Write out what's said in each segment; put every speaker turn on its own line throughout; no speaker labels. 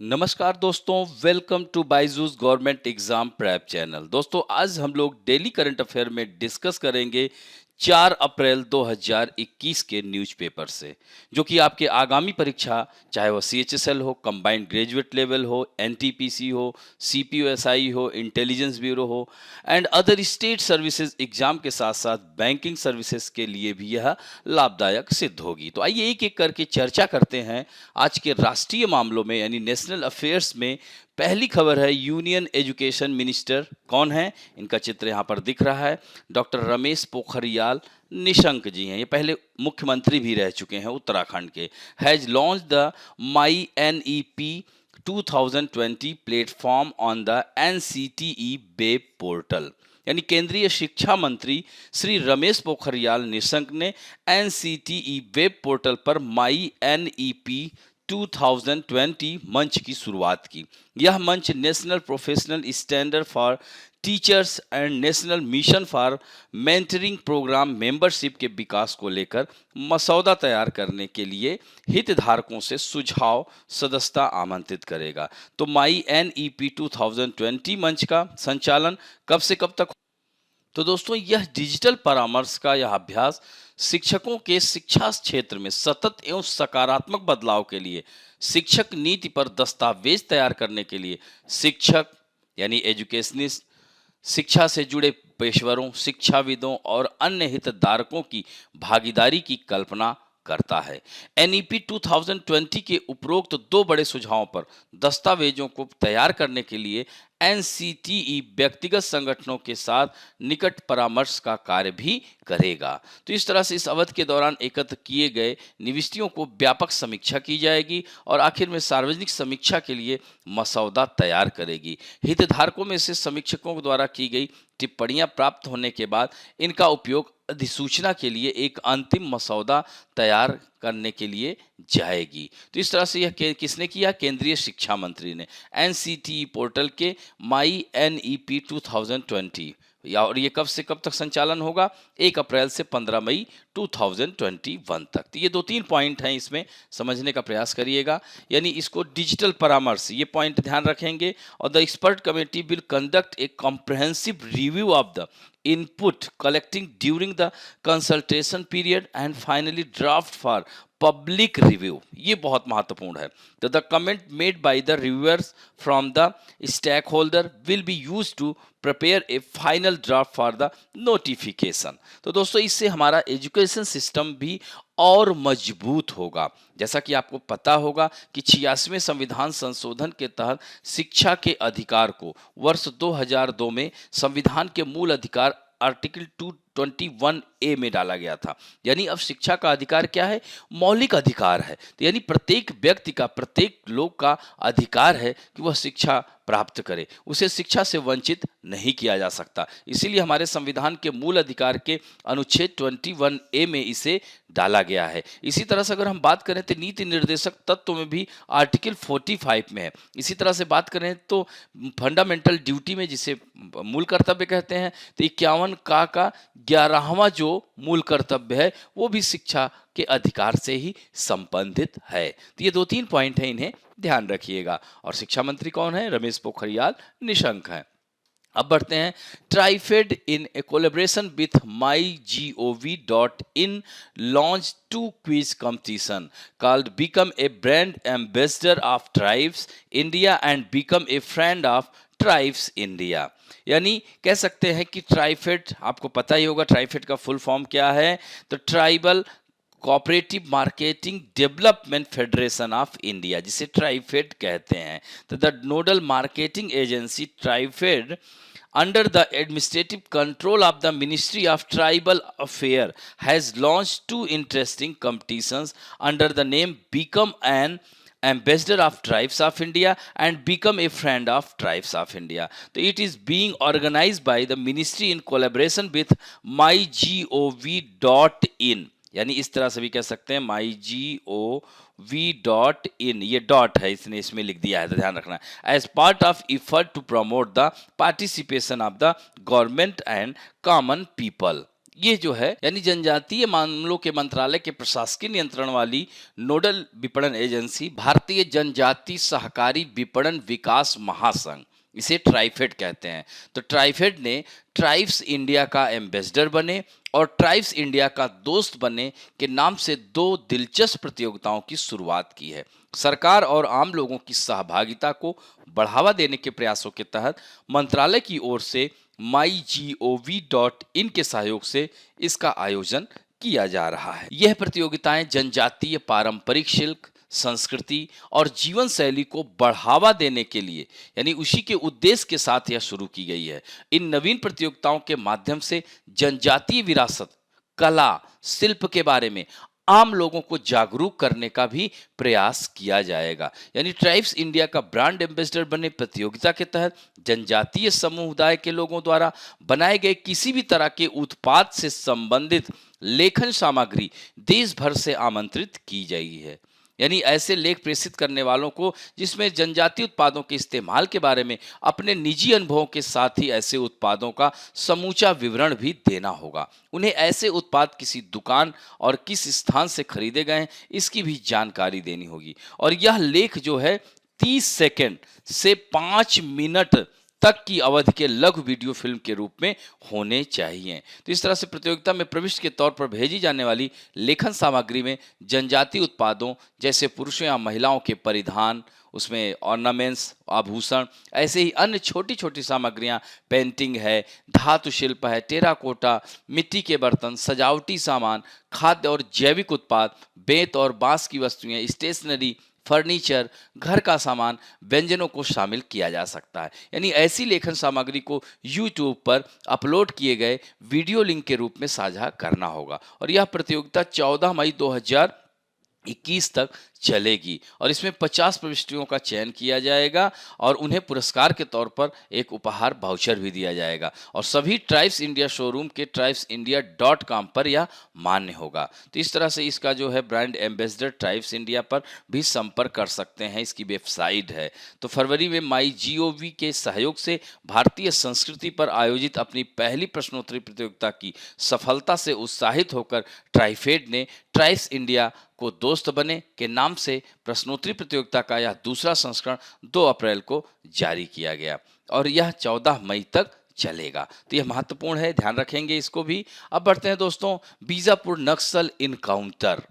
नमस्कार दोस्तों, welcome to Byju's government exam prep channel. दोस्तों, आज हम लोग डेली करंट अफेयर में डिस्कस करेंगे 4 अप्रैल 2021 के न्यूज़पेपर से, जो कि आपके आगामी परीक्षा, चाहे वो सीएचएसएल हो, कंबाइंड ग्रेजुएट लेवल हो, एनटीपीसी हो, सीपीयूएसआई हो, इंटेलिजेंस ब्यूरो हो and other state services exam के साथ साथ बैंकिंग सर्विसेज के लिए भी यह लाभदायक सिद्ध होगी। तो आइए एक एक करके चर्चा करते हैं आज के राष्ट्रीय मामलों में, यानी नेशनल अफेयर्स में। पहली खबर है, यूनियन एजुकेशन मिनिस्टर कौन है? इनका चित्र यहाँ पर दिख रहा है। डॉक्टर रमेश पोखरियाल निशंक जी हैं। ये पहले मुख्यमंत्री भी रह चुके हैं उत्तराखंड के। Has launch the my NEP 2020 platform on the NCTE web portal. यानी केंद्रीय शिक्षा मंत्री श्री रमेश पोखरियाल निशंक ने NCTE वेब पोर्टल पर माई NEP 2020 मंच की शुरुआत की। यह मंच national professional standard for teachers and national mission for mentoring programme membership के विकास को लेकर मसौदा तैयार करने के लिए हितधारकों से सुझाव सदस्यता आमंत्रित करेगा। तो माई NEP 2020 मंच का संचालन कब से कब तक? तो दोस्तों, यह डिजिटल परामर्श का यह अभ्यास शिक्षकों के शिक्षा क्षेत्र में सतत एवं सकारात्मक बदलाव के लिए, शिक्षक नीति पर दस्तावेज तैयार करने के लिए, शिक्षक यानी एजुकेशनिस्ट, शिक्षा से जुड़े पेशेवरों, शिक्षाविदों और अन्य हितधारकों की भागीदारी की कल्पना करता है। NEP 2020 के उपरोक्त दो बड़े सुझावों पर दस्तावेजों को तैयार करने के लिए NCTE व्यक्तिगत संगठनों के साथ निकट परामर्श का कार्य भी करेगा। तो इस तरह से इस अवधि के दौरान एकत्र किए गए निविष्टियों को व्यापक समीक्षा की जाएगी और आखिर में सार्वजनिक समीक्षा के लिए मसौदा तैयार करेगी। हितधारकों में से समीक्षकों द्वारा की गई टिप्पणियां प्राप्त होने के बाद इनका उपयोग अधिसूचना के लिए एक अंतिम मसौदा तैयार करने के लिए जाएगी। तो इस तरह से यह किसने किया? केंद्रीय शिक्षा मंत्री ने NCTE पोर्टल के माई NEP 2020। और ये कब से कब तक संचालन होगा? 1 अप्रैल से 15 मई 2021 तक। तो ये 2-3 पॉइंट हैं, इसमें समझने का प्रयास करिएगा। यानी इसको डिजिटल परामर्श, ये पॉइंट ध्यान रखेंगे। और the expert committee will conduct a comprehensive review of the input collecting during the consultation period and finally draft for public review। ये बहुत महत्वपूर्ण है। तो the comment made by the reviewers from the stakeholder will be used to prepare a final draft for the notification। तो दोस्तों, इससे हमारा education system भी और मजबूत होगा। जैसा कि आपको पता होगा कि 86वें संविधान संशोधन के तहत शिक्षा के अधिकार को वर्ष 2002 में संविधान के मूल अधिकार आर्टिकल 221A में डाला गया था। यानी अब शिक्षा का अधिकार क्या है? मौलिक अधिकार है। तो यानी प्रत्येक व्यक्ति का, प्रत्येक लोग का अधिकार है कि वह शिक्षा प्राप्त करे, उसे शिक्षा से वंचित नहीं किया जा सकता। इसीलिए हमारे संविधान के मूल अधिकार के अनुच्छेद 21A में इसे डाला गया है। इसी तरह से अगर हम बात करें तो नीति निर्देशक तत्व में भी आर्टिकल 45 में है। इसी तरह से बात करें तो फंडामेंटल ड्यूटी में, जिसे मूल कर्तव्य कहते हैं, तो 51 का 11वां जो मूल कर्तव्य है वो भी शिक्षा के अधिकार से ही संबंधित है। तो ये 2-3 पॉइंट हैं, इन्हें ध्यान रखिएगा। और शिक्षा मंत्री कौन है? रमेश पोखरियाल निशंक हैं। अब बढ़ते हैं। TRIFED in a collaboration with mygov.in launch 2 quiz competition called Become a Brand Ambassador of Tribes India and Become a Friend of tribes India. यानी कह सकते हैं कि ट्राइफेड, आपको पता ही होगा ट्राइफेड का फुल फॉर्म क्या है। तो tribal Cooperative Marketing Development federation of India, जिसे ट्राइफेड कहते हैं। तो the nodal marketing agency TRIFED under the administrative control of the Ministry of Tribal Affairs has launched 2 interesting competitions under the name Become an Ambassador of Tribes of India and Become a Friend of Tribes of India। तो it is being organized by the Ministry in collaboration with mygov.in। यानी इस तरह से भी कह सकते हैं mygov.in, ये डॉट है, इसने इसमें लिख दिया है, तो ध्यान रखना। As part of effort to promote the participation of the government and common people. ये जो है यानी जनजातीय मामलों के मंत्रालय के प्रशासकीय नियंत्रण वाली नोडल विपणन एजेंसी भारतीय जनजाति सहकारी विपणन विकास महासंघ, इसे ट्राइफेड कहते हैं। तो ट्राइफेड ने ट्राइब्स इंडिया का एम्बेसडर बने और ट्राइब्स इंडिया का दोस्त बने के नाम से 2 दिलचस्प प्रतियोगिताओं की शुरुआत की है। सरकार और आम लोगों की सहभागिता को बढ़ावा देने के प्रयासों के तहत मंत्रालय की ओर से mygov.in के सहयोग से इसका आयोजन किया जा रहा है। यह प्रतियोगिताएं जनजातीय पारंपरिक शिल्प, संस्कृति और जीवन शैली को बढ़ावा देने के लिए यानी उसी के उद्देश्य के साथ यह शुरू की गई है। इन नवीन प्रतियोगिताओं के माध्यम से जनजातीय विरासत, कला, शिल्प के बारे में आम लोगों को जागरूक करने का भी प्रयास किया जाएगा। यानी ट्राइब्स इंडिया का ब्रांड एम्बेसडर बने प्रतियोगिता के तहत जनजातीय समुदाय के लोगों द्वारा बनाए गए किसी भी तरह के उत्पाद से संबंधित लेखन सामग्री देश भर से आमंत्रित की जाएगी है। यानी ऐसे लेख प्रेषित करने वालों को जिसमें जनजातीय उत्पादों के इस्तेमाल के बारे में अपने निजी अनुभवों के साथ ही ऐसे उत्पादों का समूचा विवरण भी देना होगा। उन्हें ऐसे उत्पाद किसी दुकान और किस स्थान से खरीदे गए हैं इसकी भी जानकारी देनी होगी। और यह लेख जो है 30 सेकंड से 5 मिनट तक की अवधि के लघु वीडियो फिल्म के रूप में होने चाहिए। तो इस तरह से प्रतियोगिता में प्रविष्ट के तौर पर भेजी जाने वाली लेखन सामग्री में जनजातीय उत्पादों जैसे पुरुषों या महिलाओं के परिधान, उसमें ऑर्नामेंट्स, आभूषण, ऐसे ही अन्य छोटी छोटी सामग्रियां, पेंटिंग है, धातु शिल्प है, टेराकोटा, मिट्टी के बर्तन, सजावटी सामान, खाद्य और जैविक उत्पाद, बेंत और बांस की वस्तुएं, स्टेशनरी, फर्नीचर, घर का सामान, व्यंजनों को शामिल किया जा सकता है। यानी ऐसी लेखन सामग्री को YouTube पर अपलोड किए गए वीडियो लिंक के रूप में साझा करना होगा। और यह प्रतियोगिता 14 मई 2021 तक चलेगी और इसमें 50 प्रविष्टियों का चयन किया जाएगा और उन्हें पुरस्कार के तौर पर एक उपहार वाउचर भी दिया जाएगा। और सभी ट्राइब्स इंडिया शोरूम के tribesindia.com पर यह मान्य होगा। तो इस तरह से इसका जो है ब्रांड एम्बेसडर ट्राइब्स इंडिया पर भी संपर्क कर सकते हैं, इसकी वेबसाइट है। तो फरवरी में MyGov के सहयोग से भारतीय संस्कृति पर आयोजित अपनी पहली प्रश्नोत्तरी प्रतियोगिता की सफलता से उत्साहित होकर ट्राइफेड ने ट्राइब्स इंडिया को दोस्त बने के नाम से प्रश्नोत्तरी प्रतियोगिता का यह दूसरा संस्करण 2 अप्रैल को जारी किया गया और यह 14 मई तक चलेगा। तो यह महत्वपूर्ण है, ध्यान रखेंगे इसको भी। अब बढ़ते हैं दोस्तों, बीजापुर नक्सल इनकाउंटर।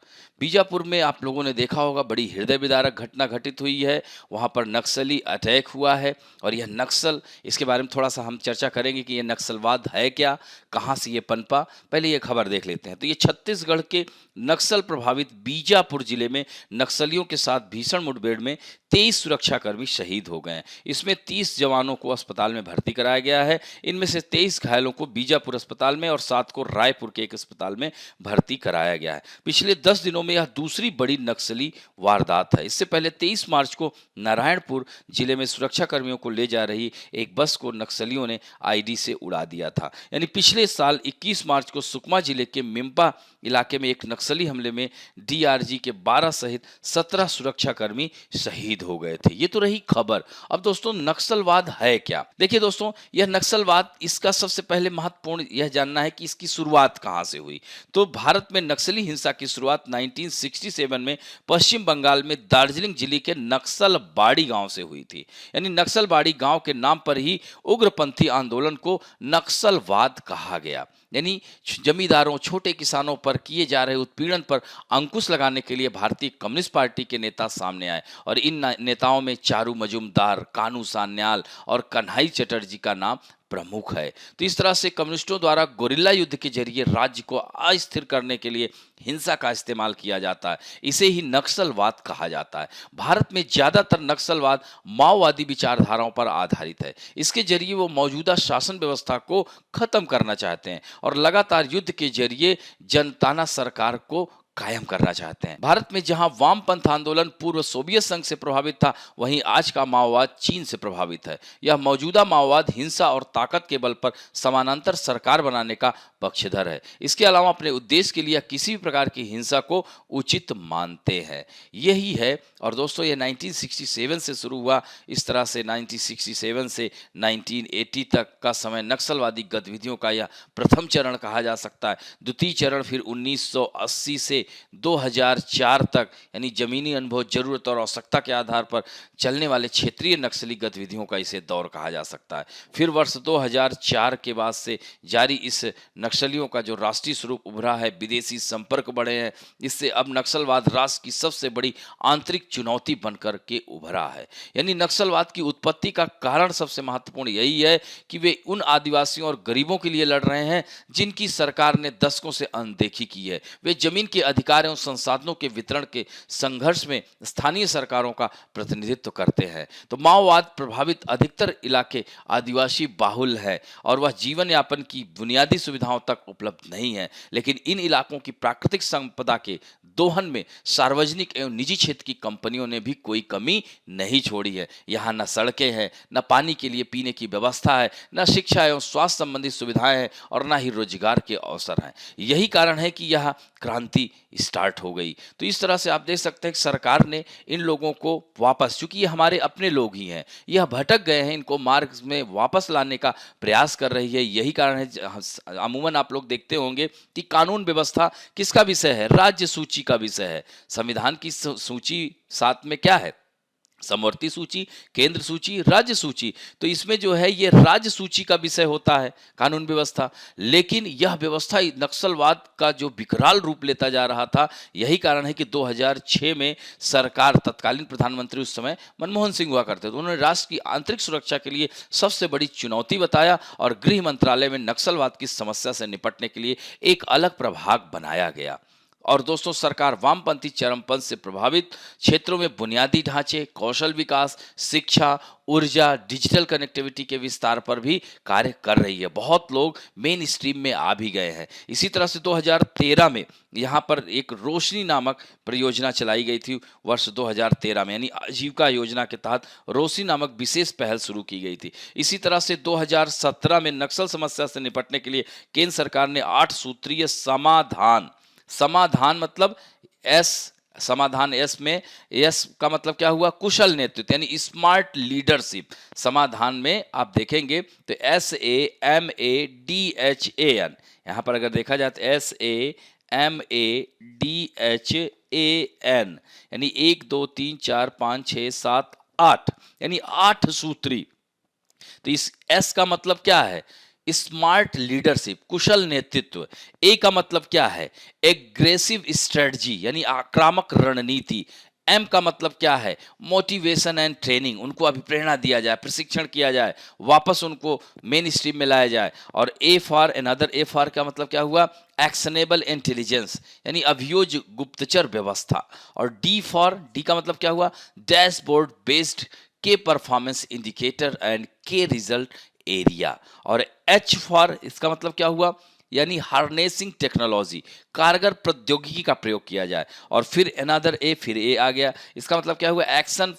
बीजापुर में आप लोगों ने देखा होगा बड़ी हृदय विदारक घटना घटित हुई है। वहाँ पर नक्सली अटैक हुआ है और यह नक्सल, इसके बारे में थोड़ा सा हम चर्चा करेंगे कि यह नक्सलवाद है क्या, कहाँ से ये पनपा। पहले ये खबर देख लेते हैं। तो ये छत्तीसगढ़ के नक्सल प्रभावित बीजापुर जिले में नक्सलियों के साथ भीषण मुठभेड़ में 23 सुरक्षाकर्मी शहीद हो गए हैं। इसमें 30 जवानों को अस्पताल में भर्ती कराया गया है। इनमें से 23 घायलों को बीजापुर अस्पताल में और 7 को रायपुर के एक अस्पताल में भर्ती कराया गया है। पिछले 10 दिनों में यह दूसरी बड़ी नक्सली वारदात है। इससे पहले 23 मार्च को नारायणपुर जिले में सुरक्षा कर्मियों को ले जा रही एक बस को नक्सलियों ने आईडी से उड़ा दिया था। यानी पिछले साल 21 मार्च को सुकमा जिले के मिम्पा इलाके में एक नक्सली हमले में डीआरजी के 12 सहित 17 सुरक्षाकर्मी शहीद हो गए थे। ये तो रही खबर। अब दोस्तों, नक्सलवाद है क्या? देखिए दोस्तों, यह नक्सलवाद, इसका सबसे पहले महत्वपूर्ण यह जानना है कि इसकी शुरुआत कहां से हुई। तो भारत में नक्सली हिंसा की शुरुआत 1967 में पश्चिम बंगाल में दार्जिलिंग जिले के नक्सलबाड़ी गांव से हुई थी। यानी नक्सलबाड़ी गांव के नाम पर ही उग्रपंथी आंदोलन को नक्सलवाद कहा गया। यानी जमींदारों, छोटे किसानों पर किए जा रहे उत्पीड़न पर अंकुश लगाने के लिए भारतीय कम्युनिस्ट पार्टी के नेता सामने आए और इन नेताओं में चारू मजूमदार, कानू सान्याल और कन्हई चटर्जी का नाम प्रमुख है। तो इस तरह से कम्युनिस्टों द्वारा गोरिल्ला युद्ध के जरिए राज्य को अस्थिर करने के लिए हिंसा का इस्तेमाल किया जाता है। इसे ही नक्सलवाद कहा जाता है। भारत में ज्यादातर नक्सलवाद माओवादी विचारधाराओं पर आधारित है। इसके जरिए वो मौजूदा शासन व्यवस्था को खत्म करना चाहते हैं और लगातार युद्ध के जरिए जनताना सरकार को कायम करना चाहते हैं। भारत में जहां वामपंथ आंदोलन पूर्व सोवियत संघ से प्रभावित था, वहीं आज का माओवाद चीन से प्रभावित है। यह मौजूदा माओवाद हिंसा और ताकत के बल पर समानांतर सरकार बनाने का पक्षधर है। इसके अलावा अपने उद्देश्य के लिए किसी भी प्रकार की हिंसा को उचित मानते हैं। यही है। और दोस्तों, ये 1967 से शुरू हुआ। इस तरह से 1967 से 1980 तक का समय नक्सलवादी गतिविधियों का यह प्रथम चरण कहा जा सकता है। द्वितीय चरण फिर 1980 से 2004 तक, यानी जमीनी अनुभव, जरूरत और आवश्यकता के आधार पर चलने वाले क्षेत्रीय नक्सली गतिविधियों का इसे दौर कहा जा सकता है। फिर वर्ष 2004 के बाद से जारी इस नक्सलियों का जो राष्ट्रीय स्वरूप उभरा है, विदेशी संपर्क बढ़े हैं, इससे अब नक्सलवाद राष्ट्र की सबसे बड़ी आंतरिक चुनौती बनकर के उभरा है। यानी नक्सलवाद की उत्पत्ति का कारण सबसे महत्वपूर्ण यही है कि वे उन आदिवासियों और गरीबों के लिए लड़ रहे हैं जिनकी सरकार ने दशकों से अनदेखी की है। वे जमीन के अधिकार एवं संसाधनों के वितरण के संघर्ष में स्थानीय सरकारों का प्रतिनिधित्व करते हैं। तो माओवाद प्रभावित अधिकतर इलाके आदिवासी बाहुल है और वह जीवन यापन की बुनियादी सुविधाओं तक उपलब्ध नहीं है। लेकिन इन इलाकों की प्राकृतिक संपदा के दोहन में सार्वजनिक एवं निजी क्षेत्र की कंपनियों ने भी कोई कमी नहीं छोड़ी है। यहाँ न सड़कें हैं, न पानी के लिए पीने की व्यवस्था है, न शिक्षा एवं स्वास्थ्य संबंधी सुविधाएं हैं और न ही रोजगार के अवसर हैं। यही कारण है कि यह क्रांति स्टार्ट हो गई। तो इस तरह से आप देख सकते हैं कि सरकार ने इन लोगों को वापस, चूंकि ये हमारे अपने लोग ही हैं, यह भटक गए हैं, इनको मार्ग में वापस लाने का प्रयास कर रही है। यही कारण है, अमूमन आप लोग देखते होंगे कि कानून व्यवस्था किसका विषय है? राज्य सूची का विषय है। संविधान की सूची साथ में क्या है? समवर्ती सूची, केंद्र सूची, राज्य सूची। तो इसमें जो है ये राज्य सूची का विषय होता है कानून व्यवस्था। लेकिन यह व्यवस्था नक्सलवाद का जो विकराल रूप लेता जा रहा था, यही कारण है कि 2006 में सरकार, तत्कालीन प्रधानमंत्री उस समय मनमोहन सिंह हुआ करते थे, उन्होंने राष्ट्र की आंतरिक सुरक्षा के लिए सबसे बड़ी चुनौती बताया और गृह मंत्रालय में नक्सलवाद की समस्या से निपटने के लिए एक अलग प्रभाग बनाया गया। और दोस्तों, सरकार वामपंथी चरमपंथ से प्रभावित क्षेत्रों में बुनियादी ढांचे, कौशल विकास, शिक्षा, ऊर्जा, डिजिटल कनेक्टिविटी के विस्तार पर भी कार्य कर रही है। बहुत लोग मेन स्ट्रीम में आ भी गए हैं। इसी तरह से 2013 में यहाँ पर एक रोशनी नामक परियोजना चलाई गई थी। वर्ष 2013 में, यानी आजीविका योजना के तहत रोशनी नामक विशेष पहल शुरू की गई थी। इसी तरह से 2017 में नक्सल समस्या से निपटने के लिए केंद्र सरकार ने 8 सूत्रीय समाधान मतलब एस, समाधान एस में, एस का मतलब क्या हुआ? कुशल नेतृत्व, यानी स्मार्ट लीडरशिप। समाधान में आप देखेंगे तो SAMADHAN, यहाँ पर अगर देखा जाए तो SAMADHAN, यानी 1 2 3 4 5 6 7 8, यानी 8 सूत्री। तो इस एस का मतलब क्या है? स्मार्ट लीडरशिप, कुशल नेतृत्व। ए का मतलब क्या है? एग्रेसिव स्ट्रेटजी, यानी आक्रामक रणनीति। एम का मतलब क्या है? मोटिवेशन एंड ट्रेनिंग, उनको अभिप्रेरणा दिया जाए, प्रशिक्षण किया जाए, वापस उनको मेन स्ट्रीम में लाया जाए। और A for another, A for का मतलब क्या हुआ? एक्शनेबल इंटेलिजेंस, यानी अभियोज गुप्तचर व्यवस्था। और डी फॉर, डी का मतलब क्या हुआ? डैशबोर्ड बेस्ड के परफॉर्मेंस इंडिकेटर एंड के रिजल्ट एरिया। और एच फॉर, इसका मतलब क्या हुआ? यानी हार्नेसिंग टेक्नोलॉजी, कारगर प्रौद्योगिकी का प्रयोग किया जाए। और फिर अनदर ए, फिर ए आ गया, इसका मतलब क्या हुआ? Action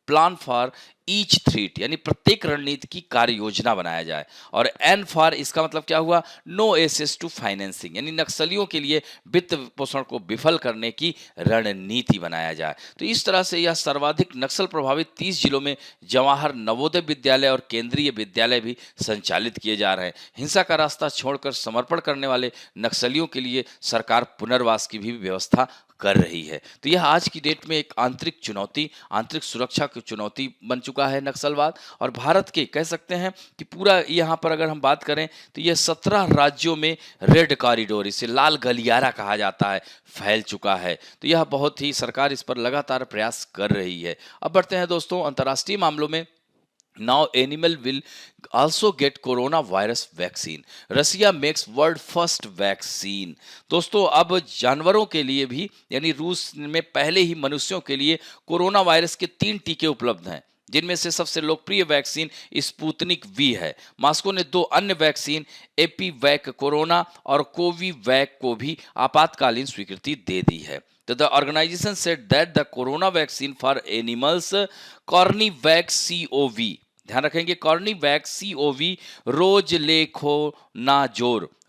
plan for each threat, यानी प्रत्येक रणनीति की कार्य योजना बनाया जाए। और एन फॉर, इसका मतलब क्या हुआ? नो एसेस टू फाइनेंसिंग, यानी नक्सलियों के लिए वित्त पोषण को विफल करने की रणनीति बनाया जाए। तो इस तरह से यह सर्वाधिक नक्सल प्रभावित 30 जिलों में जवाहर नवोदय विद्यालय और केंद्रीय विद्यालय भी संचालित किए जा रहे हैं। हिंसा का रास्ता छोड़कर समर्पण करने वाले नक्सलियों के लिए सरकार पुनर्वास की भी व्यवस्था कर रही है। तो यह आज की डेट में एक आंतरिक चुनौती, आंतरिक सुरक्षा की चुनौती बन चुका है नक्सलवाद। और भारत के कह सकते हैं कि पूरा यहाँ पर अगर हम बात करें तो यह 17 राज्यों में रेड कॉरिडोर, इसे लाल गलियारा कहा जाता है, फैल चुका है। तो यह बहुत ही, सरकार इस पर लगातार प्रयास कर रही है। अब बढ़ते हैं दोस्तों अंतर्राष्ट्रीय मामलों में। Now animal will also get coronavirus vaccine. Russia makes world first vaccine. दोस्तों, अब जानवरों के लिए भी, यानी रूस में पहले ही मनुष्यों के लिए कोरोना वायरस के 3 टीके उपलब्ध हैं। जिनमें से सबसे लोकप्रिय वैक्सीन स्पुतनिक वी है। मॉस्को ने 2 अन्य वैक्सीन एपीवैक कोरोना और कोविवैक को भी आपातकालीन स्वीकृति दे दी है। तो the organisation said that the corona vaccine for animals Carnivac COV, ध्यान रखेंगे, कॉर्निवैक सीओवी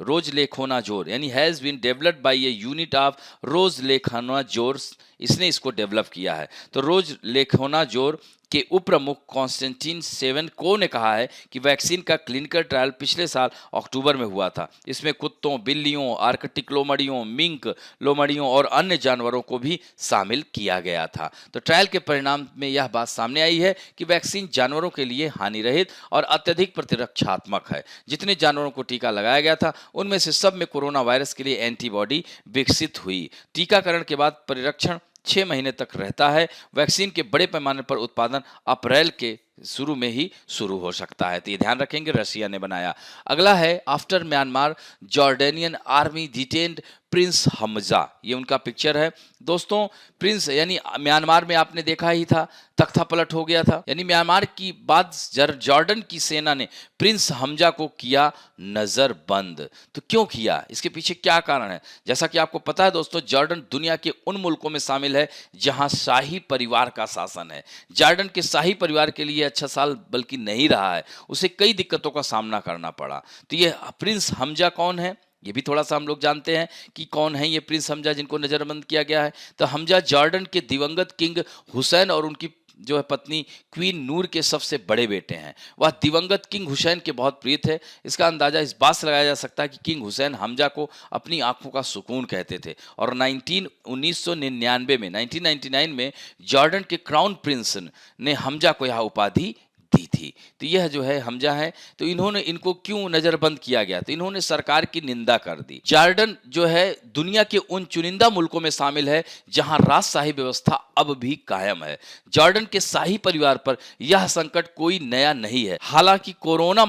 रोजलेखोनाजोर यानी has been developed by a unit of Rosselkhoznadzor, इसने इसको डेवलप किया है। तो रोजलेखोनाजोर के उप प्रमुख कॉन्स्टेंटिन सेवेनको ने कहा है कि वैक्सीन का क्लिनिकल ट्रायल पिछले साल अक्टूबर में हुआ था। इसमें कुत्तों, बिल्लियों, आर्कटिक लोमड़ियों, मिंक लोमड़ियों और अन्य जानवरों को भी शामिल किया गया था। तो ट्रायल के परिणाम में यह बात सामने आई है कि वैक्सीन जानवरों के लिए हानि रहित और अत्यधिक प्रतिरक्षात्मक है। जितने जानवरों को टीका लगाया गया था उनमें से सब में कोरोना वायरस के लिए एंटीबॉडी विकसित हुई। टीकाकरण के बाद परिरक्षण 6 महीने तक रहता है। वैक्सीन के बड़े पैमाने पर उत्पादन अप्रैल के शुरू में ही शुरू हो सकता है। तो ये ध्यान रखेंगे, रशिया ने बनाया। अगला है after Myanmar Jordanian army detained Prince Hamza, ये उनका पिक्चर है। दोस्तों प्रिंस यानी म्यांमार में आपने देखा ही था, तख्ता पलट हो गया था, यानी म्यांमार की बाद जॉर्डन की सेना ने प्रिंस हमजा को किया नजरबंद। तो क्यों किया, इसके पीछे क्या कारण है? जैसा कि आपको पता है दोस्तों, जॉर्डन दुनिया के उन मुल्कों में शामिल है जहां शाही परिवार का शासन है। जॉर्डन के शाही परिवार के लिए अच्छा साल बल्कि नहीं रहा है, उसे कई दिक्कतों का सामना करना पड़ा। तो ये प्रिंस हमजा कौन है, ये भी थोड़ा सा हम लोग जानते हैं कि कौन है ये प्रिंस हमजा जिनको नजरबंद किया गया है। तो हमजा जॉर्डन के दिवंगत किंग हुसैन और उनकी जो है पत्नी क्वीन नूर के सबसे बड़े बेटे हैं। वह दिवंगत किंग हुसैन के बहुत प्रिय थे। इसका अंदाजा इस बात से लगाया जा सकता है कि किंग हुसैन हमजा को अपनी आंखों का सुकून कहते थे और 1999 में जॉर्डन के क्राउन प्रिंस ने हमजा को यह उपाधि दी थी। तो यह जो है हमजा है। तो इनको क्यों नजरबंद किया गया? तो इन्होंने सरकार की निंदा कर दी। जॉर्डन जो है दुनिया के उन चुनिंदा मुल्कों में शामिल है जहां राजशाही व्यवस्था अब भी कायम है। जॉर्डन के शाही परिवार पर यह संकट कोई नया नहीं है। हालांकि कोरोना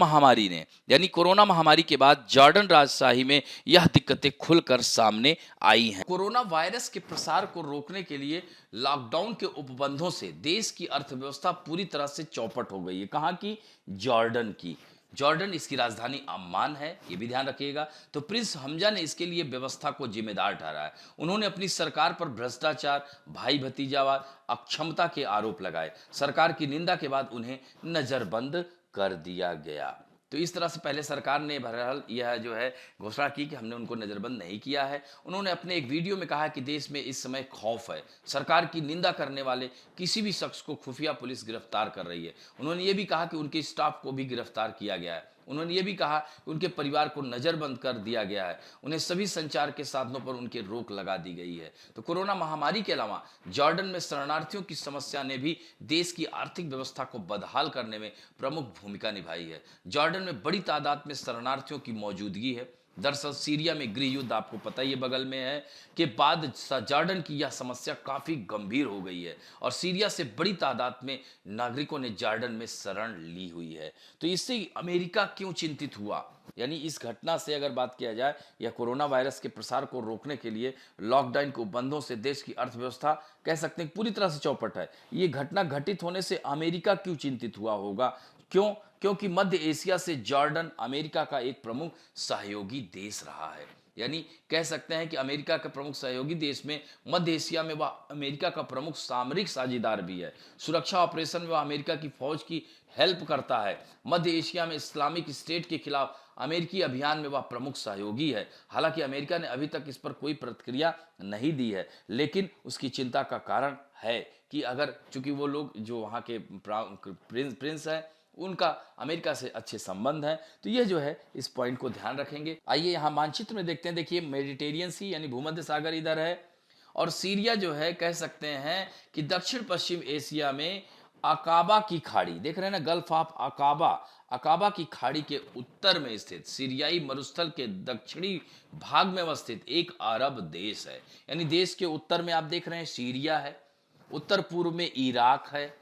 महामारी के बाद जॉर्डन राजशाही में यह दिक्कतें खुलकर सामने आई हैं। कोरोना वायरस के प्रसार को रोकने के लिए लॉकडाउन के उपबंधों से देश की अर्थव्यवस्था पूरी तरह से चौपट हो गई है। कहां की? जॉर्डन की। जॉर्डन इसकी राजधानी अम्मान है, ये भी ध्यान रखिएगा। तो प्रिंस हमजा ने इसके लिए व्यवस्था को जिम्मेदार ठहराया है। उन्होंने अपनी सरकार पर भ्रष्टाचार, भाई भतीजावाद, अक्षमता के आरोप लगाए। सरकार की निंदा के बाद उन्हें नजरबंद कर दिया गया। तो इस तरह से पहले सरकार ने बहरहाल यह जो है घोषणा की कि हमने उनको नजरबंद नहीं किया है। उन्होंने अपने एक वीडियो में कहा कि देश में इस समय खौफ है। सरकार की निंदा करने वाले किसी भी शख्स को खुफिया पुलिस गिरफ्तार कर रही है। उन्होंने ये भी कहा कि उनके स्टाफ को भी गिरफ्तार किया गया है। उन्होंने ये भी कहा कि उनके परिवार को नजरबंद कर दिया गया है। उन्हें सभी संचार के साधनों पर उनके रोक लगा दी गई है। तो कोरोना महामारी के अलावा जॉर्डन में शरणार्थियों की समस्या ने भी देश की आर्थिक व्यवस्था को बदहाल करने में प्रमुख भूमिका निभाई है। जॉर्डन में बड़ी तादाद में शरणार्थियों की मौजूदगी है। दरअसल सीरिया में गृह युद्ध आपको पता ही बगल में है के बाद जॉर्डन की यह समस्या काफी गंभीर हो गई है और सीरिया से बड़ी तादाद में नागरिकों ने जॉर्डन में शरण ली हुई है। तो इससे अमेरिका क्यों चिंतित हुआ? यानी इस घटना से अगर बात किया जाए या कोरोना वायरस के प्रसार को रोकने के लिए लॉकडाउन के उपबंधों से देश की अर्थव्यवस्था कह सकते हैं पूरी तरह से चौपट है। ये घटना घटित होने से अमेरिका क्यों चिंतित हुआ होगा? क्यों? क्योंकि मध्य एशिया से जॉर्डन अमेरिका का एक प्रमुख सहयोगी देश रहा है। यानी कह सकते हैं कि अमेरिका के प्रमुख सहयोगी देश में मध्य एशिया में वह अमेरिका का प्रमुख सामरिक साझेदार भी है। सुरक्षा ऑपरेशन में वह अमेरिका की फौज की हेल्प करता है। मध्य एशिया में इस्लामिक स्टेट के खिलाफ अमेरिकी अभियान में वह प्रमुख सहयोगी है। हालांकि अमेरिका ने अभी तक इस पर कोई प्रतिक्रिया नहीं दी है, लेकिन उसकी चिंता का कारण है कि अगर चूंकि वो लोग जो वहाँ के प्रिंस हैं उनका अमेरिका से अच्छे संबंध हैं, तो ये जो है इस पॉइंट को ध्यान रखेंगे। आइए यहाँ मानचित्र में देखते हैं। देखिए मेडिटेरियन सी यानी भूमध्य सागर इधर है और सीरिया जो है कह सकते हैं कि दक्षिण पश्चिम एशिया में अकाबा की खाड़ी देख रहे हैं ना, गल्फ ऑफ अकाबा की खाड़ी के उत्तर में स्थित सीरियाई मरुस्थल के दक्षिणी भाग में अवस्थित एक अरब देश है। यानी देश के उत्तर में आप देख रहे हैं सीरिया है, उत्तर पूर्व में इराक है,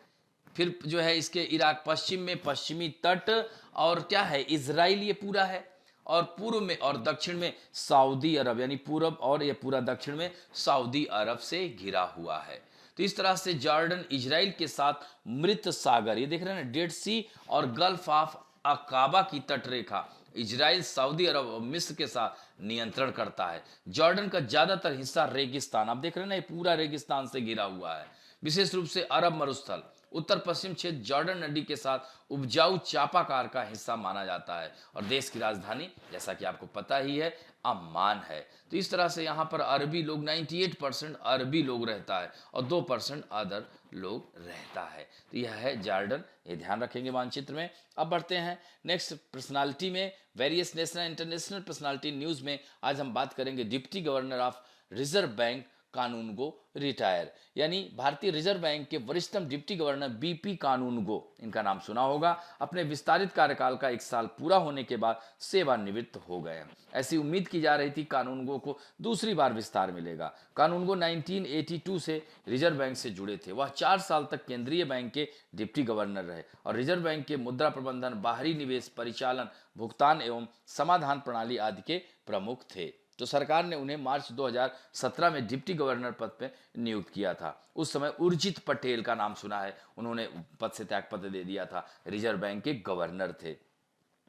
फिर जो है इसके इराक पश्चिम में पश्चिमी तट और क्या है इजराइल, ये पूरा है, और पूर्व में और दक्षिण में सऊदी अरब, यानी पूर्व और ये पूरा दक्षिण में सऊदी अरब से घिरा हुआ है। तो इस तरह से जॉर्डन इजराइल के साथ मृत सागर, ये देख रहे हैं ना, डेड सी और गल्फ ऑफ अकाबा की तटरेखा इजराइल, सऊदी अरब और मिस्र के साथ नियंत्रण करता है। जॉर्डन का ज्यादातर हिस्सा रेगिस्तान, आप देख रहे हैं ना, ये पूरा रेगिस्तान से घिरा हुआ है। विशेष रूप से अरब मरुस्थल, उत्तर पश्चिम क्षेत्र जॉर्डन नदी के साथ उपजाऊ चापाकार का हिस्सा माना जाता है और देश की राजधानी जैसा कि आपको पता ही है अम्मान है। तो इस तरह से यहाँ पर अरबी लोग 98% अरबी लोग रहता है और 2% अदर लोग रहता है। तो यह है जॉर्डन, ये ध्यान रखेंगे मानचित्र में। अब बढ़ते हैं नेक्स्ट पर्सनालिटी में, various national international personality news में। आज हम बात करेंगे deputy governor of reserve bank Kanungo retire, यानी भारतीय रिजर्व बैंक के वरिष्ठतम डिप्टी गवर्नर बीपी कानूनगो, इनका नाम सुना होगा, अपने विस्तारित कार्यकाल का 1 साल पूरा होने के बाद सेवानिवृत्त हो गए। ऐसी उम्मीद की जा रही थी कानूनगो को दूसरी बार विस्तार मिलेगा। कानूनगो 1982 से रिजर्व बैंक से जुड़े थे। वह 4 साल तक केंद्रीय बैंक के डिप्टी गवर्नर रहे और रिजर्व बैंक के मुद्रा प्रबंधन, बाहरी निवेश, परिचालन, भुगतान एवं समाधान प्रणाली आदि के प्रमुख थे। तो सरकार ने उन्हें मार्च 2017 में डिप्टी गवर्नर पद पर नियुक्त किया था। उस समय उर्जित पटेल का नाम सुना है, उन्होंने पद से त्यागपत्र दे दिया था, रिजर्व बैंक के गवर्नर थे।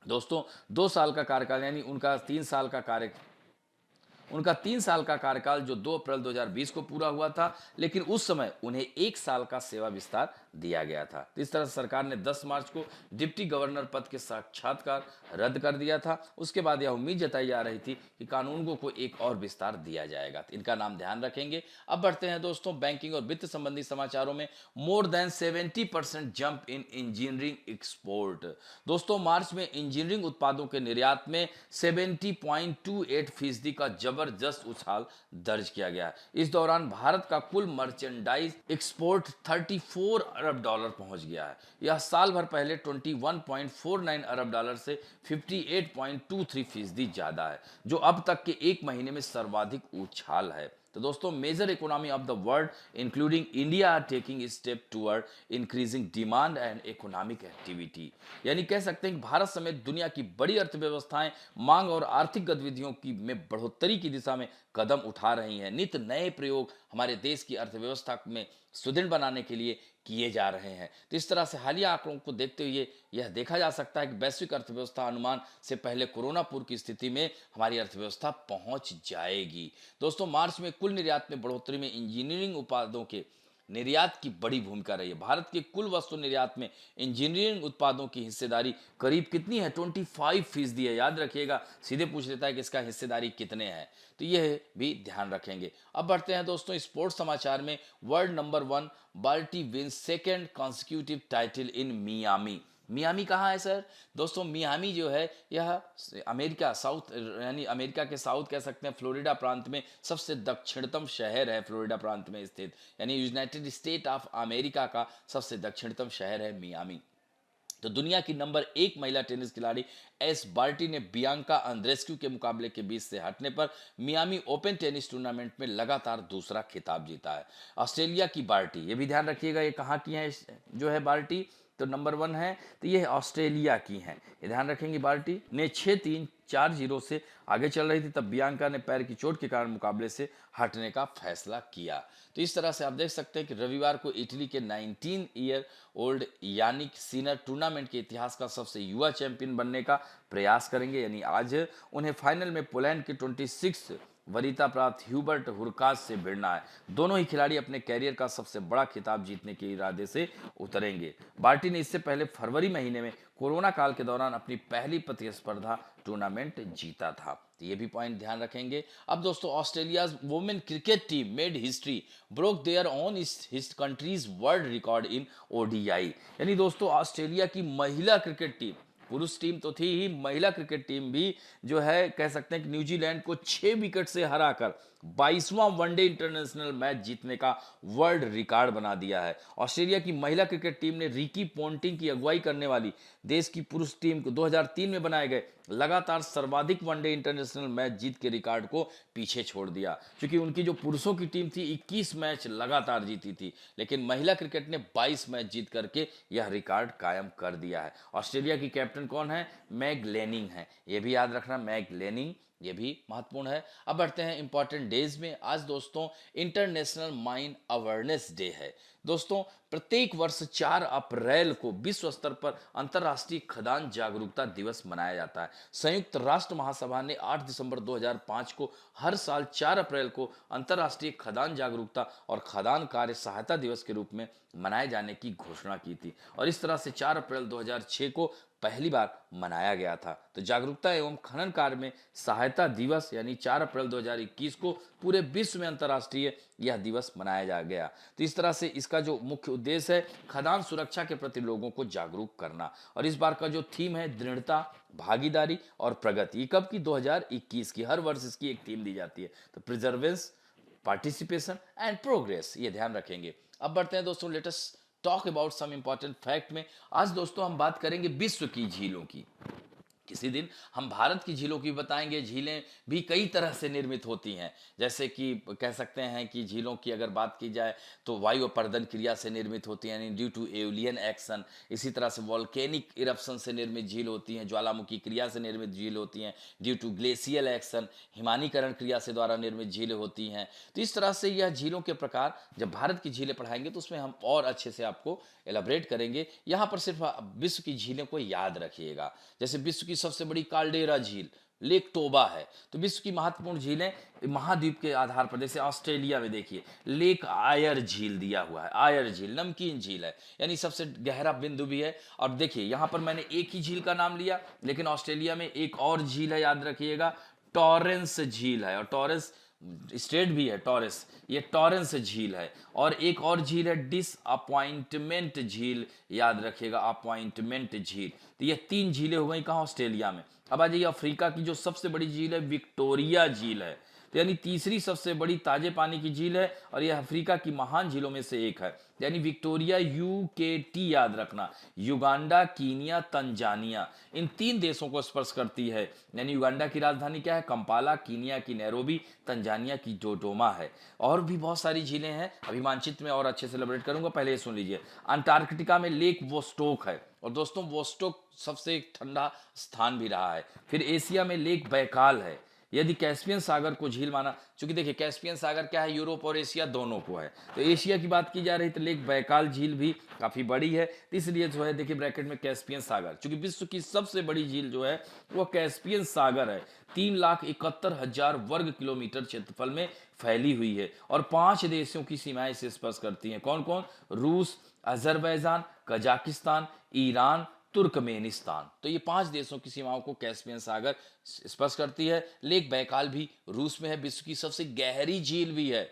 दोस्तों 2 साल का कार्यकाल, यानी उनका 3 साल का कार्यकाल जो 2 अप्रैल 2020 को पूरा हुआ था, लेकिन उस समय उन्हें 1 साल का सेवा विस्तार दिया गया था। तो इस तरह से सरकार ने 10 मार्च को डिप्टी गवर्नर पद के साक्षात्कार रद्द कर दिया था। उसके बाद यह उम्मीद जताई जा रही थी कि कानूनगो को एक और विस्तार दिया जाएगा, तो इनका नाम ध्यान रखेंगे। अब बढ़ते हैं दोस्तों बैंकिंग और वित्त संबंधी समाचारों में। More than 70% jump in engineering export. दोस्तों मार्च में इंजीनियरिंग उत्पादों के निर्यात में 70.28% का जबरदस्त उछाल दर्ज किया गया। इस दौरान भारत का कुल मर्चेंडाइज एक्सपोर्ट 34 अरब डॉलर पहुंच गया है। यह साल भर पहले 21.49 अरब डॉलर से 58.23% ज्यादा है, जो अब तक के एक महीने में सर्वाधिक उछाल है। तो दोस्तों major economy of the world including India are taking step toward increasing demand and economic activity, यानी कह सकते हैं कि भारत समेत दुनिया की बड़ी अर्थव्यवस्थाएं मांग और आर्थिक गतिविधियों की में बढ़ोतरी की दिशा में कदम उठा रही हैं। नित नए प्रयोग हमारे देश की अर्थव्यवस्था में सुदृढ़ बनाने के लिए किए जा रहे हैं। तो इस तरह से हालिया आंकड़ों को देखते हुए यह देखा जा सकता है कि वैश्विक अर्थव्यवस्था अनुमान से पहले कोरोना पूर्व की स्थिति में हमारी अर्थव्यवस्था पहुंच जाएगी। दोस्तों मार्च में कुल निर्यात में बढ़ोतरी में इंजीनियरिंग उत्पादों के निर्यात की बड़ी भूमिका रही है। भारत के कुल वस्तु निर्यात में इंजीनियरिंग उत्पादों की हिस्सेदारी करीब कितनी है? 25% है। याद रखिएगा, सीधे पूछ लेता है कि इसका हिस्सेदारी कितने हैं, तो यह भी ध्यान रखेंगे। अब बढ़ते हैं दोस्तों स्पोर्ट्स समाचार में। World number 1 Barty wins second consecutive title in Miami. Miami कहाँ है सर? दोस्तों मियामी जो है यह अमेरिका साउथ, यानी अमेरिका के साउथ कह सकते हैं, फ्लोरिडा प्रांत में सबसे दक्षिणतम शहर है। फ्लोरिडा प्रांत में स्थित, यानी यूनाइटेड स्टेट ऑफ अमेरिका का सबसे दक्षिणतम शहर है मियामी। तो दुनिया की नंबर 1 महिला टेनिस खिलाड़ी एस बार्टी ने बियांका अंद्रेस्क्यू के मुकाबले के बीच से हटने पर मियामी ओपन टेनिस टूर्नामेंट में लगातार दूसरा खिताब जीता है। ऑस्ट्रेलिया की बार्टी, ये भी ध्यान रखिएगा, ये कहाँ की है जो है बार्टी, तो नंबर 1 है, तो ये ऑस्ट्रेलिया की हैं, ये ध्यान रखेंगे। बार्टी ने 6-3, 4-0 से आगे चल रही थी, तब बियांका ने पैर की चोट के कारण मुकाबले से हटने का फैसला किया। तो इस तरह से आप देख सकते हैं कि रविवार को इटली के 19 year old Yannick Sinner tournament के इतिहास का सबसे युवा चैंपियन बनने का प्रयास करेंगे, यानी आज उन्हें फाइनल में पोलैंड के 26 वरीयता प्राप्त ह्यूबर्ट हुरकाज से भिड़ना है। दोनों ही खिलाड़ी अपने कैरियर का सबसे बड़ा खिताब जीतने के इरादे से उतरेंगे। बार्टी ने इससे पहले फरवरी महीने में कोरोना काल के दौरान अपनी पहली प्रतिस्पर्धा टूर्नामेंट जीता था, तो ये भी पॉइंट ध्यान रखेंगे। अब दोस्तों Australia's women cricket team made history, broke their own his country's world record in ODI, यानी दोस्तों ऑस्ट्रेलिया की महिला क्रिकेट टीम, पुरुष टीम तो थी ही, महिला क्रिकेट टीम भी जो है कह सकते हैं कि न्यूजीलैंड को 6 विकेट से हराकर 22वां वनडे इंटरनेशनल मैच जीतने का वर्ल्ड रिकॉर्ड बना दिया है। ऑस्ट्रेलिया की महिला क्रिकेट टीम ने रिकी पोंटिंग की अगुवाई करने वाली देश की पुरुष टीम को 2003 में बनाए गए लगातार सर्वाधिक वनडे इंटरनेशनल मैच जीत के रिकॉर्ड को पीछे छोड़ दिया, क्योंकि उनकी जो पुरुषों की टीम थी 21 मैच लगातार जीती थी, लेकिन महिला क्रिकेट ने 22 मैच जीत करके यह रिकॉर्ड कायम कर दिया है। ऑस्ट्रेलिया की कैप्टन कौन है? मैग लेनिंग है, ये भी याद रखना, मैग लेनिंग ये भी महत्वपूर्ण है। अब बढ़ते हैं इंपॉर्टेंट डेज में। आज दोस्तों इंटरनेशनल माइन अवेयरनेस डे है। दोस्तों प्रत्येक वर्ष 4 अप्रैल को विश्व स्तर पर अंतर्राष्ट्रीय खदान जागरूकता दिवस मनाया जाता है। संयुक्त राष्ट्र महासभा ने 8 दिसंबर 2005 को हर साल 4 अप्रैल को अंतर्राष्ट्रीय खदान जागरूकता और खदान कार्य सहायता दिवस के रूप में मनाए जाने की घोषणा की थी और इस तरह से 4 अप्रैल 2006 को पहली बार मनाया गया था। तो जागरूकता एवं खनन कार्य में सहायता दिवस यानी 4 अप्रैल 2021 को पूरे विश्व में अंतर्राष्ट्रीय यह दिवस मनाया जा गया। तो इस तरह से इसका जो मुख्य उद्देश्य है खदान सुरक्षा के प्रति लोगों को जागरूक करना और इस बार का जो थीम है दृढ़ता, भागीदारी और प्रगति। कब की? 2021 की। हर वर्ष इसकी एक थीम दी जाती है। तो प्रिजर्वेंस, पार्टिसिपेशन एंड प्रोग्रेस, ये ध्यान रखेंगे। अब बढ़ते हैं दोस्तों, latest talk about some important fact में। आज दोस्तों हम बात करेंगे विश्व की झीलों की। किसी दिन हम भारत की झीलों की बताएंगे। झीलें भी कई तरह से निर्मित होती हैं, जैसे कि कह सकते हैं कि झीलों की अगर बात की जाए तो वायु अपर्दन क्रिया से निर्मित होती हैं, यानी ड्यू टू एलियन एक्शन। इसी तरह से वॉल्केनिक इरप्शन से निर्मित झील होती हैं, ज्वालामुखी क्रिया से निर्मित झील होती हैं, ड्यू टू ग्लेशियल एक्शन, हिमानीकरण क्रिया से द्वारा निर्मित झीलें होती हैं। तो इस तरह से यह झीलों के प्रकार, जब भारत की झीलें पढ़ाएंगे तो उसमें हम और अच्छे से आपको एलाबरेट करेंगे। यहाँ पर सिर्फ विश्व की झीलों को याद रखिएगा। जैसे विश्व की सबसे बड़ी काल्डेरा झील लेक टोबा है। तो विश्व की महत्वपूर्ण झीलें महाद्वीप के आधार पर, जैसे ऑस्ट्रेलिया में देखिए लेक आयर झील दिया हुआ है। आयर झील नमकीन झील है, यानी सबसे गहरा बिंदु भी है। और देखिए यहाँ पर मैंने एक ही झील का नाम लिया, लेकिन ऑस्ट्रेलिया में एक और झील है, याद रखिएगा टॉरेंस झील है। और टॉरेंस स्टेट भी है टॉरेंस, ये टॉरेंस झील है। और एक और झील है डिसअपॉइंटमेंट झील, याद रखिएगा अपॉइंटमेंट झील। तो ये 3 झीलें हो गई कहाँ? ऑस्ट्रेलिया में। अब आ जाइए अफ्रीका की जो सबसे बड़ी झील है विक्टोरिया झील है, तो यानी तीसरी सबसे बड़ी ताजे पानी की झील है और यह अफ्रीका की महान झीलों में से एक है। यानी विक्टोरिया UKT, याद रखना, युगांडा, कीनिया, तंजानिया, इन 3 देशों को स्पर्श करती है। यानी युगांडा की राजधानी क्या है? कंपाला, कीनिया की नैरोबी, तंजानिया की डोडोमा है। और भी बहुत सारी झीलें हैं, अभी मानचित्र में और अच्छे से एलाबोरेट करूंगा, पहले सुन लीजिए। अंटार्कटिका में लेक वोस्टोक है, और दोस्तों वोस्टोक सबसे ठंडा स्थान भी रहा है। फिर एशिया में लेक बैकाल है। यदि कैस्पियन सागर को झील माना, क्योंकि देखिए कैस्पियन सागर क्या है? यूरोप और एशिया दोनों को है। तो एशिया की बात की जा रही तो लेक बैकाल झील भी काफी बड़ी है, तो इसलिए जो है देखिए ब्रैकेट में कैस्पियन सागर, क्योंकि विश्व की सबसे बड़ी झील जो है वो कैस्पियन सागर है। 3,71,000 वर्ग किलोमीटर क्षेत्रफल में फैली हुई है और 5 देशों की सीमाएं इसे स्पर्श करती हैं। कौन कौन? रूस, अजरबैजान, कजाकिस्तान, ईरान, तुर्कमेनिस्तान। तो ये 5 देशों की सीमाओं को कैस्पियन सागर स्पर्श करती है। लेक बैकाल भी रूस में है, विश्व की सबसे गहरी झील भी है।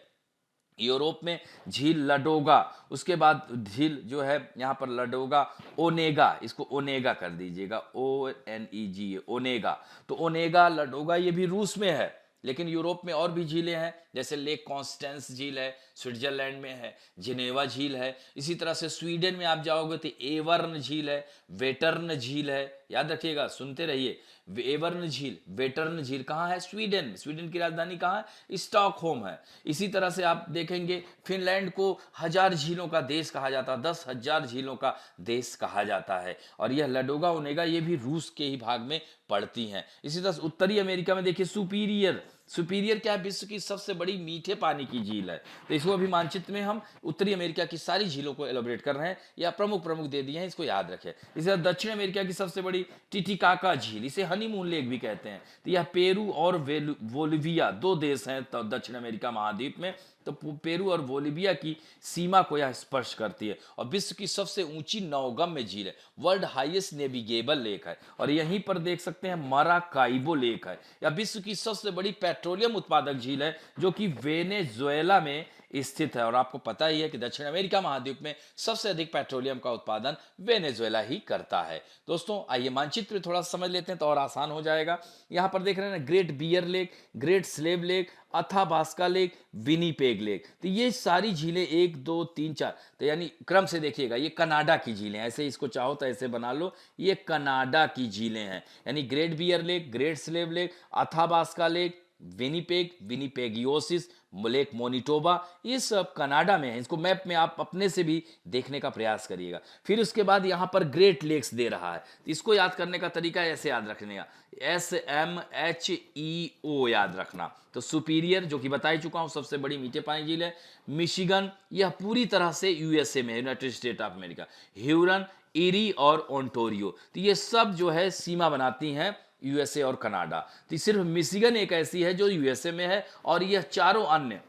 यूरोप में झील लडोगा, उसके बाद झील जो है यहाँ पर लडोगा ओनेगा, इसको ओनेगा कर दीजिएगा, ONEG, ओनेगा। तो ओनेगा, लडोगा ये भी रूस में है। लेकिन यूरोप में और भी झीलें हैं, जैसे लेक कॉन्स्टेंस झील है, स्विट्जरलैंड में है, जिनेवा झील है। इसी तरह से स्वीडन में आप जाओगे तो एवर्न झील है, वेटर्न झील है, याद रखिएगा, सुनते रहिए। एवर्न झील, वेटर्न झील कहाँ है? स्वीडन। स्वीडन की राजधानी कहाँ है? स्टॉकहोम है। इसी तरह से आप देखेंगे फिनलैंड को 1000 झीलों का देश कहा जाता है, 10,000 झीलों का देश कहा जाता है। और यह लडोगा ओनेगा ये भी रूस के ही भाग में पड़ती हैं। इसी तरह उत्तरी अमेरिका में देखिए सुपीरियर। सुपीरियर क्या है? विश्व की सबसे बड़ी मीठे पानी की झील है। तो इसको अभी मानचित्र में हम उत्तरी अमेरिका की सारी झीलों को एलोबरेट कर रहे हैं, या प्रमुख प्रमुख दे दिए हैं, इसको याद रखें। इसी तरह दक्षिण अमेरिका की सबसे बड़ी टिटिकाका झील, इसे हनीमून लेक भी कहते हैं। तो यह पेरू और बोलिविया 2 देश हैं तो दक्षिण अमेरिका महाद्वीप में, तो पेरू और बोलिविया की सीमा को यह स्पर्श करती है। और विश्व की सबसे ऊंची नौगम्य झील है, वर्ल्ड हाईएस्ट नेविगेबल लेक है। और यहीं पर देख सकते हैं माराकाइबो लेक है, या विश्व की सबसे बड़ी पेट्रोलियम उत्पादक झील है, जो कि वेनेजुएला में स्थित है। और आपको पता ही है कि दक्षिण अमेरिका महाद्वीप में सबसे अधिक पेट्रोलियम का उत्पादन वेनेजुएला ही करता है। दोस्तों आइए मानचित्र थोड़ा समझ लेते हैं तो और आसान हो जाएगा। यहां पर देख रहे हैं ना, Great Bear Lake, Great Slave Lake, Athabasca Lake, Winnipeg Lake. तो ये सारी झीलें 1 2 3 4, तो यानी क्रम से देखिएगा, ये कनाडा की झीलें, ऐसे इसको चाहो तो ऐसे बना लो, ये कनाडा की झीलें हैं। यानी Great Bear Lake, Great Slave Lake, Athabasca Lake, Winnipeg, Winnipegosis,
Lake Manitoba, ये सब कनाडा में है। इसको मैप में आप अपने से भी देखने का प्रयास करिएगा। फिर उसके बाद यहाँ पर ग्रेट लेक्स दे रहा है, तो इसको याद करने का तरीका ऐसे याद रखने का, SMHEO याद रखना। तो सुपीरियर जो कि बता ही चुका हूँ सबसे बड़ी मीठे पानी झील है। मिशिगन, यह पूरी तरह से यूएसए में है, United State of America. Huron, Erie और ओंटोरियो, तो ये सब जो है सीमा बनाती हैं यूएसए और कनाडा। तो सिर्फ मिशिगन एक ऐसी है जो यूएसए में है, और यह चारों अन्य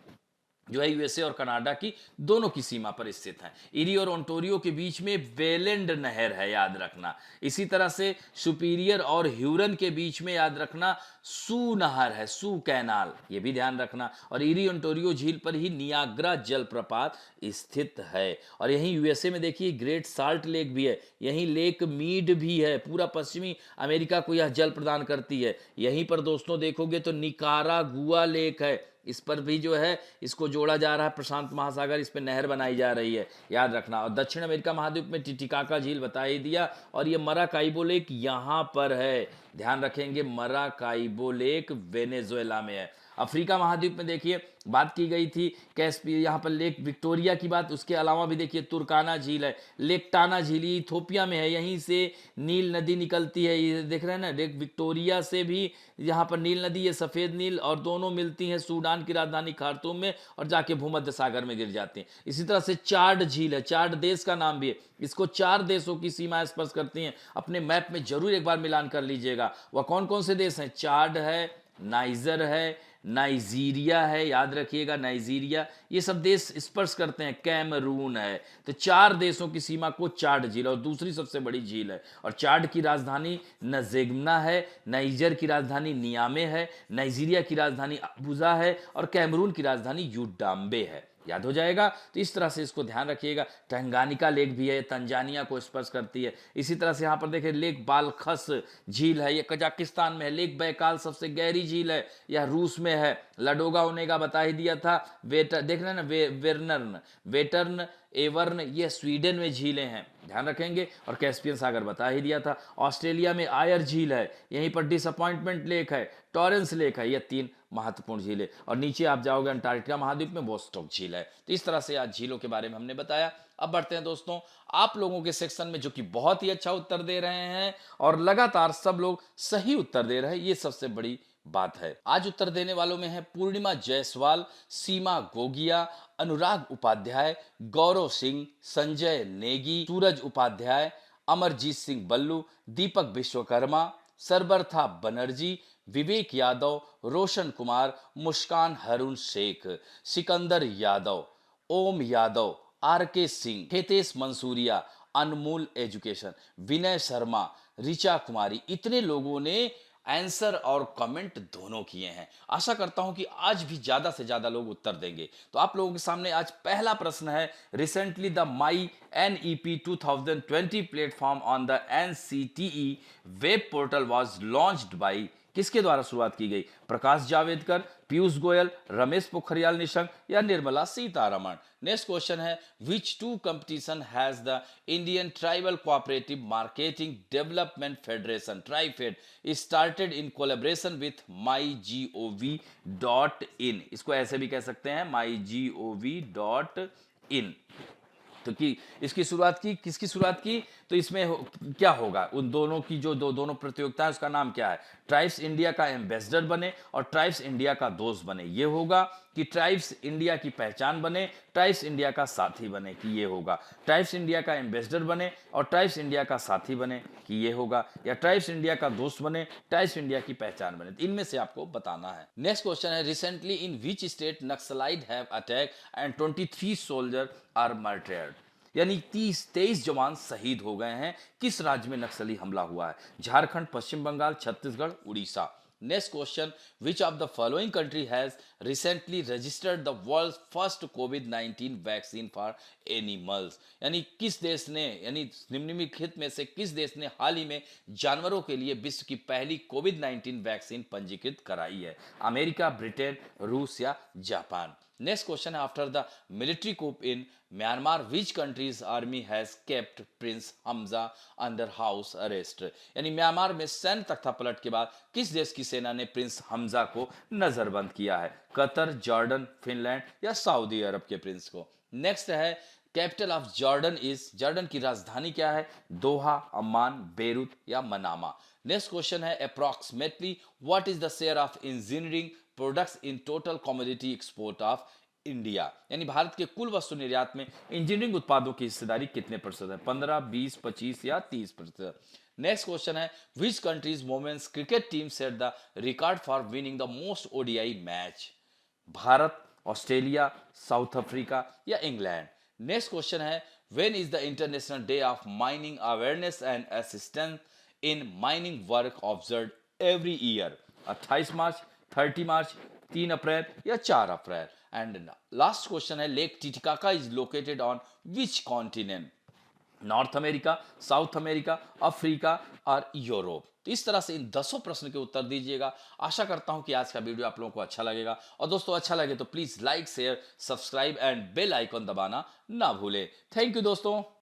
जो है यूएसए और कनाडा की दोनों की सीमा पर स्थित है। इरी और ओंटोरियो के बीच में वेलेंड नहर है, याद रखना। इसी तरह से सुपीरियर और ह्यूरन के बीच में याद रखना सू नहर है, सू कैनाल, ये भी ध्यान रखना। और इरी ओंटोरियो झील पर ही नियाग्रा जलप्रपात स्थित है। और यहीं यूएसए में देखिए ग्रेट साल्ट लेक भी है, यहीं लेक मीड भी है, पूरा पश्चिमी अमेरिका को यह जल प्रदान करती है। यहीं पर दोस्तों देखोगे तो निकारागुआ लेक है, इस पर भी जो है इसको जोड़ा जा रहा है, प्रशांत महासागर, इस पर नहर बनाई जा रही है, याद रखना। और दक्षिण अमेरिका महाद्वीप में टिटिकाका झील बता ही दिया। और ये मराकाइबो लेक यहाँ पर है, ध्यान रखेंगे, मराकाइबो लेक वेनेजुएला में है। अफ्रीका महाद्वीप में देखिए बात की गई थी कैस्पी, यहाँ पर लेक विक्टोरिया की बात, उसके अलावा भी देखिए तुर्काना झील है, लेक टाना झील इथोपिया में है, यहीं से नील नदी निकलती है, ये देख रहे हैं ना, लेक विक्टोरिया से भी यहाँ पर नील नदी, ये सफ़ेद नील, और दोनों मिलती हैं सूडान की राजधानी खार्तूम में और जाके भूमध्य सागर में गिर जाती हैं। इसी तरह से चाड झील है, चाड देश का नाम भी है, इसको 4 देशों की सीमा स्पर्श करती हैं। अपने मैप में जरूर एक बार मिलान कर लीजिएगा, वह कौन कौन से देश हैं, चाड है, नाइजर है, नाइजीरिया है, याद रखिएगा नाइजीरिया, ये सब देश स्पर्श करते हैं, कैमरून है। तो 4 देशों की सीमा को चाड झील, और दूसरी सबसे बड़ी झील है। और चाड की राजधानी नजेग्ना है, नाइजर की राजधानी नियामे है, नाइजीरिया की राजधानी अबुजा है, और कैमरून की राजधानी यूडाम्बे है, याद हो जाएगा। तो इस तरह से इसको ध्यान रखिएगा। टंगानिका लेक भी है, तंजानिया को स्पर्श करती है। इसी तरह से यहाँ पर देखिए लेक बालखस झील है, ये कजाकिस्तान में है। लेक बैकाल सबसे गहरी झील है, यह रूस में है। लडोगा ओनेगा बता ही दिया था। वेटर देख रहे हैं ना, वेरनर्न, वेटर्न, एवर्न, ये स्वीडन में झीलें हैं, ध्यान रखेंगे। और कैस्पियन सागर बता ही दिया था। ऑस्ट्रेलिया में आयर झील है, यहीं पर डिसअपॉइंटमेंट लेक है, टॉरेंस लेक है, ये 3 महत्वपूर्ण झील है। और नीचे आप जाओगे अंटार्कटिका महाद्वीप में वोस्टॉक झील है। तो इस तरह से आज झीलों के बारे में हमने बताया। अब बढ़ते हैं दोस्तों आप लोगों के सेक्शन में, जो कि बहुत ही अच्छा उत्तर दे रहे हैं और लगातार सब लोग सही उत्तर दे रहे हैं, ये सबसे बड़ी बात है। आज उत्तर देने वालों में है पूर्णिमा जायसवाल, सीमा गोगिया, अनुराग उपाध्याय, गौरव सिंह, संजय नेगी, सूरज उपाध्याय, अमरजीत सिंह बल्लू, दीपक विश्वकर्मा, सरबरथा बनर्जी, विवेक यादव, रोशन कुमार, मुस्कान हरुण शेख, सिकंदर यादव, ओम यादव, RK सिंह, खेतेश मंसूरिया, अनमोल एजुकेशन, विनय शर्मा, ऋचा कुमारी, इतने लोगों ने आंसर और कमेंट दोनों किए हैं। आशा करता हूं कि आज भी ज्यादा से ज्यादा लोग उत्तर देंगे। तो आप लोगों के सामने आज पहला प्रश्न है, recently the my NEP 2020 platform on the NCTE web portal was launched by, किसके द्वारा शुरुआत की गई, प्रकाश जावड़ेकर, पीयूष गोयल, रमेश पोखरियाल निशंक या निर्मला सीतारमण। नेक्स्ट क्वेश्चन है, which two competition has the Indian Tribal Cooperative Marketing Development Federation TRIFED started in collaboration with mygov.in, इसको ऐसे भी कह सकते हैं mygov.in। तो कि इसकी शुरुआत की, किसकी शुरुआत की, तो इसमें क्या होगा, उन दोनों की जो दोनों प्रतियोगिता है उसका नाम क्या है, ट्राइब्स इंडिया का एम्बेसडर बने और ट्राइब्स इंडिया का दोस्त बने, ये होगा, कि ट्राइब्स इंडिया की पहचान बने, ट्राइब्स इंडिया का साथी बने, कि ये होगा, ट्राइब्स इंडिया का एम्बेसडर बने और ट्राइब्स इंडिया का साथी बने, कि ये होगा, या ट्राइब्स इंडिया का दोस्त बने, ट्राइब्स इंडिया की पहचान बने, इनमें से आपको बताना है। नेक्स्ट क्वेश्चन है, recently in which state naxalite have attack and 23 soldier are murdered, यानी 23 जवान शहीद हो गए हैं, किस राज्य में नक्सली हमला हुआ है, Jharkhand, Paschim Bengal, Chhattisgarh, Orissa. Next question, which of the following country has recently registered the world first कोविड-19 वैक्सीन फॉर एनिमल्स, यानी किस देश ने, यानी निम्नलिखित में से किस देश ने हाल ही में जानवरों के लिए विश्व की पहली कोविड-19 वैक्सीन पंजीकृत कराई है, अमेरिका, ब्रिटेन, रूस या जापान। नेक्स्ट क्वेश्चन है, after the military coup in Myanmar which countries army has kept Prince Hamza under house arrest. यानी म्यांमार में सैन्य तख्तापलट के बाद किस देश की सेना ने प्रिंस हमजा को नजरबंद किया है? कतर, जॉर्डन, फिनलैंड या सऊदी अरब के प्रिंस को। नेक्स्ट है, capital of Jordan is, Jordan की राजधानी क्या है? दोहा, अम्मान, बेरूत या मनामा। नेक्स्ट क्वेश्चन है, approximately what is the share of engineering products in total commodity export of India. यानी भारत के कुल वस्तु निर्यात में इंजीनियरिंग उत्पादों की हिस्सेदारी कितने प्रतिशत है? 15, 20, 25 या 30%। नेक्स्ट क्वेश्चन है, which country's women's cricket team set the record for winning the most ODI match? Bharat, Australia, South Africa या इंग्लैंड। नेक्स्ट क्वेश्चन है, when is the international day of mining awareness and assistance in mining work observe every year? 28 मार्च, 30 मार्च, 3 अप्रैल या 4 अप्रैल। And last question है, Lake Titicaca is located on which continent? North America, South America, Africa और Europe. तो इस तरह से इन 10 प्रश्न के उत्तर दीजिएगा। आशा करता हूं कि आज का वीडियो आप लोगों को अच्छा लगेगा, और दोस्तों अच्छा लगे तो please like, share, subscribe and bell icon दबाना ना भूलें। थैंक यू दोस्तों।